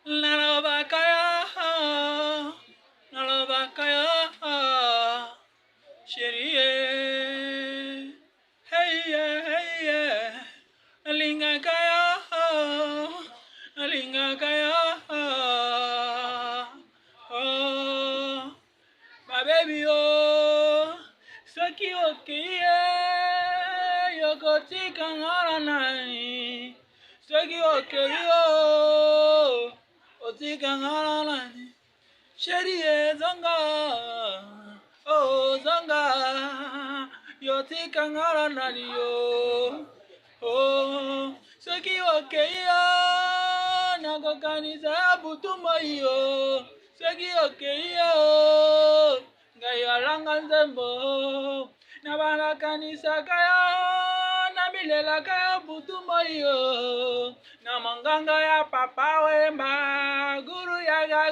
Nalabakaya, nalabakaya, sherie, hey yeah, hey yeah, lingakaya, lingakaya, oh, my baby, oh, saki okay, yokoti kangara nani, saki okay, oh. Otikangalani, Sherie Zonga, oh Zonga, Yotikangalani, oh, Saki Okeya, Nagokaniza Butumayo, Saki Okeya, Gayalanganzembo, Nabanakanisa Kaya, Namilela Kaya Butumayo. Namanganga ya papa wemba, guru yaga,